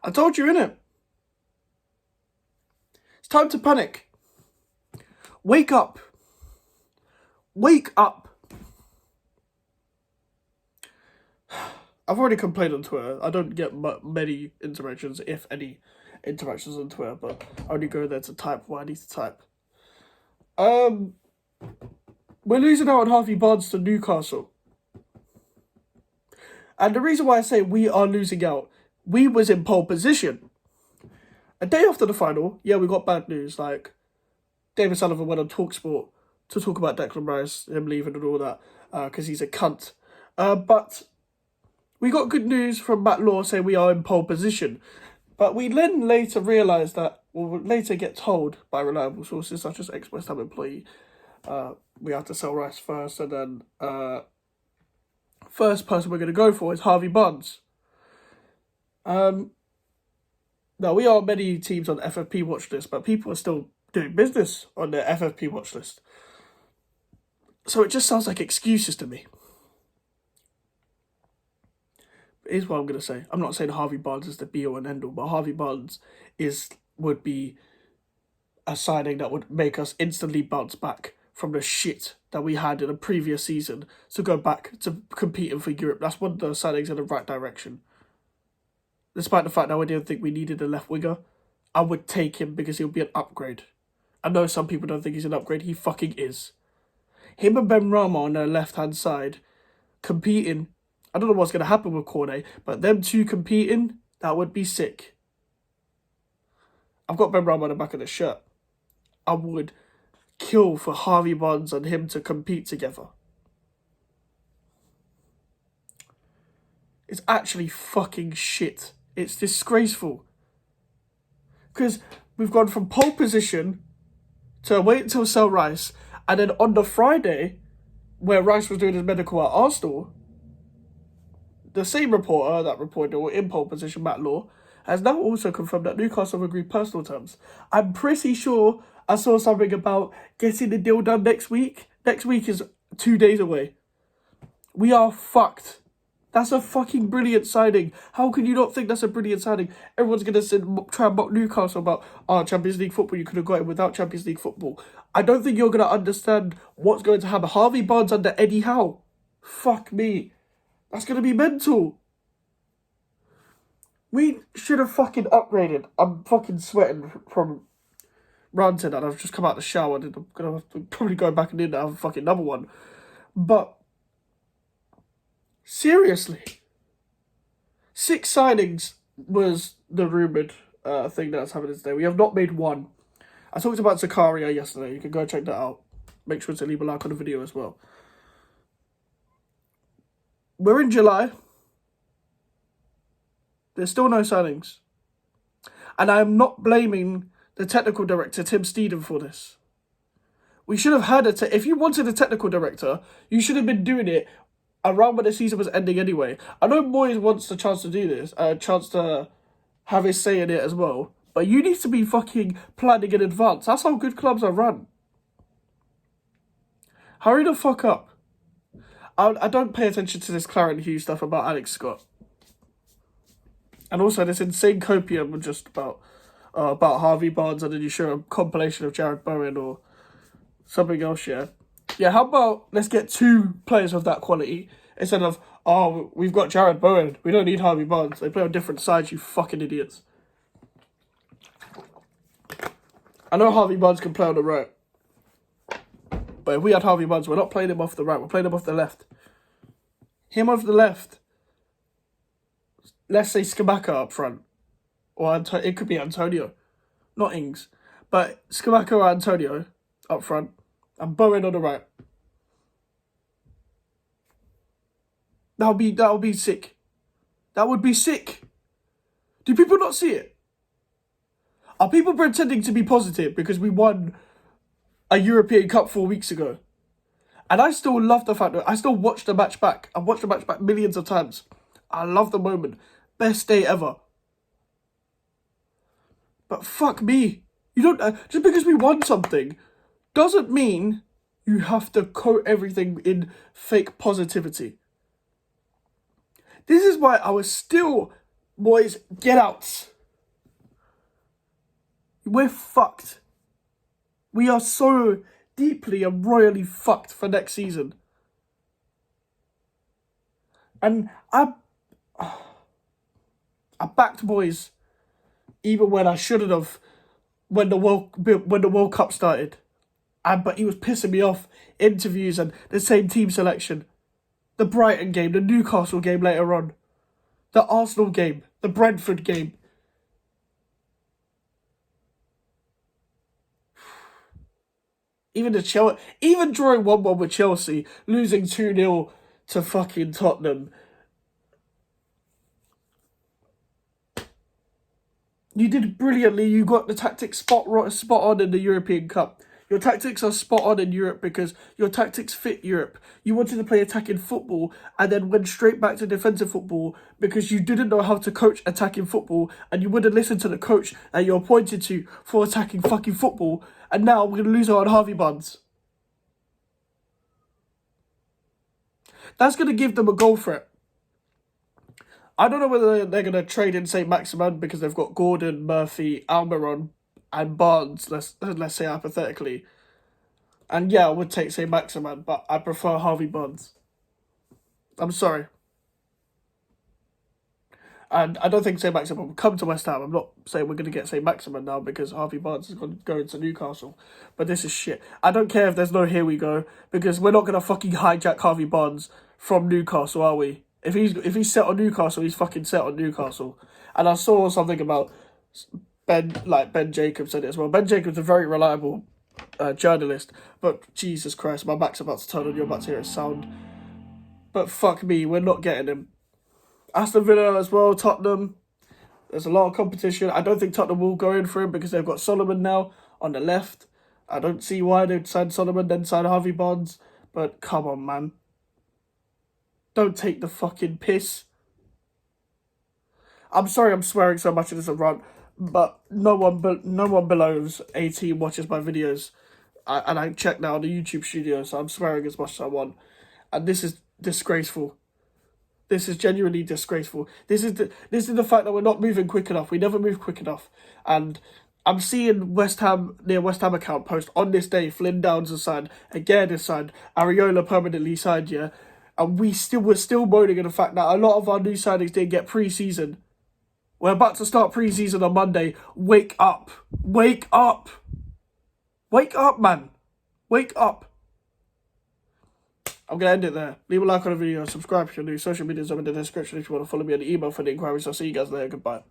I told you, innit? It's time to panic. Wake up. Wake up. I've already complained on Twitter. I don't get many interactions, if any interactions on Twitter, but I only go there to type what I need to type. We're losing out on Harvey Barnes to Newcastle. And the reason why I say we are losing out, we was in pole position. A day after the final, yeah, we got bad news. Like, David Sullivan went on TalkSport to talk about Declan Rice, him leaving and all that, because he's a cunt. But we got good news from Matt Law saying we are in pole position. But we then later realised that, or later get told by reliable sources such as ex-West Ham employee, we have to sell Rice first, and then first person we're going to go for is Harvey Barnes. Now, we are many teams on FFP watch list, but people are still doing business on their FFP watch list. So it just sounds like excuses to me. Here's what I'm going to say. I'm not saying Harvey Barnes is the be-all and end-all, but Harvey Barnes would be a signing that would make us instantly bounce back from the shit that we had in the previous season to go back to competing for Europe. That's one of the signings in the right direction. Despite the fact that I didn't think we needed a left winger, I would take him because he'll be an upgrade. I know some people don't think he's an upgrade. He fucking is. Him and Ben Rama on the left-hand side competing. I don't know what's going to happen with Cornet, but them two competing, that would be sick. I've got Ben Rama on the back of the shirt. I would kill for Harvey Barnes and him to compete together. It's actually fucking shit. It's disgraceful. Because we've gone from pole position to wait until sell Rice, and then on the Friday, where Rice was doing his medical at Arsenal, the same reporter that reported we're in pole position, Matt Law, has now also confirmed that Newcastle have agreed personal terms. I'm pretty sure I saw something about getting the deal done next week. Next week is 2 days away. We are fucked. That's a fucking brilliant signing. How can you not think that's a brilliant signing? Everyone's going to try and mock Newcastle about, Champions League football, you could have got it without Champions League football. I don't think you're going to understand what's going to happen. Harvey Barnes under Eddie Howe. Fuck me. That's going to be mental. We should have fucking upgraded. I'm fucking sweating from ranting and I've just come out of the shower and I'm going to have to probably go back and in and have a fucking another one. But seriously, 6 signings was the rumoured thing that's happening today. We have not made one. I talked about Zakaria yesterday. You can go check that out. Make sure to leave a like on the video as well. We're in July. There's still no signings. And I am not blaming the technical director, Tim Steedham, for this. We should have had if you wanted a technical director, you should have been doing it around when the season was ending anyway. I know Moyes wants the chance to do this, a chance to have his say in it as well. But you need to be fucking planning in advance. That's how good clubs are run. Hurry the fuck up. I don't pay attention to this Clarence Hughes stuff about Alex Scott. And also this insane copium just about Harvey Barnes, and then you show a compilation of Jared Bowen or something else, yeah. Yeah, how about let's get 2 players of that quality instead of, we've got Jared Bowen. We don't need Harvey Barnes. They play on different sides, you fucking idiots. I know Harvey Barnes can play on the right. But if we had Harvey Barnes, we're not playing him off the right. We're playing him off the left. Him off the left. Let's say Skamaka up front. Or it could be Antonio. Not Ings. But Skamaka or Antonio up front. And Bowen on the right. That would be sick. That would be sick. Do people not see it? Are people pretending to be positive because we won a European Cup 4 weeks ago? And I still love the fact that I still watch the match back. I've watched the match back millions of times. I love the moment. Best day ever. But fuck me. You don't just because we won something doesn't mean you have to coat everything in fake positivity. This is why I was still, boys, get out. We're fucked. We are so deeply and royally fucked for next season. And I backed boys even when I shouldn't have when the World Cup started. But he was pissing me off. Interviews and the same team selection. The Brighton game, the Newcastle game later on. The Arsenal game, the Brentford game. Even drawing 1-1 with Chelsea, losing 2-0 to fucking Tottenham. You did brilliantly. You got the tactics spot on in the European Cup. Your tactics are spot on in Europe because your tactics fit Europe. You wanted to play attacking football and then went straight back to defensive football because you didn't know how to coach attacking football and you wouldn't listen to the coach that you're appointed to for attacking fucking football. And now we're going to lose out on Harvey Buns. That's going to give them a goal threat. I don't know whether they're going to trade in St. Maximin because they've got Gordon, Murphy, Almiron, and Barnes, let's say hypothetically. And yeah, I would take St. Maximin, but I prefer Harvey Barnes. I'm sorry. And I don't think St. Maximin will come to West Ham. I'm not saying we're going to get St. Maximin now because Harvey Barnes is going to go into Newcastle. But this is shit. I don't care if there's no here we go because we're not going to fucking hijack Harvey Barnes from Newcastle, are we? If he's set on Newcastle, he's fucking set on Newcastle. And I saw something about Ben Jacobs said it as well. Ben Jacobs is a very reliable journalist. But Jesus Christ, my back's about to turn on. You're about to hear a sound. But fuck me, we're not getting him. Aston Villa as well, Tottenham. There's a lot of competition. I don't think Tottenham will go in for him because they've got Solomon now on the left. I don't see why they'd sign Solomon, then sign Harvey Barnes. But come on, man. Don't take the fucking piss. I'm sorry I'm swearing so much in this rant, but no one below 18 watches my videos. And I check now on the YouTube studio, so I'm swearing as much as I want. And this is disgraceful. This is genuinely disgraceful. This is the fact that we're not moving quick enough. We never move quick enough. And I'm seeing West Ham account post on this day, Flynn Downs is signed, again is signed, Areola permanently signed, yeah. And we're still moaning at the fact that a lot of our new signings didn't get pre-season. We're about to start pre-season on Monday. Wake up. Wake up. Wake up, man. Wake up. I'm going to end it there. Leave a like on the video, subscribe if you're new. Social media's up in the description if you want to follow me on the email for the inquiries. I'll see you guys later. Goodbye.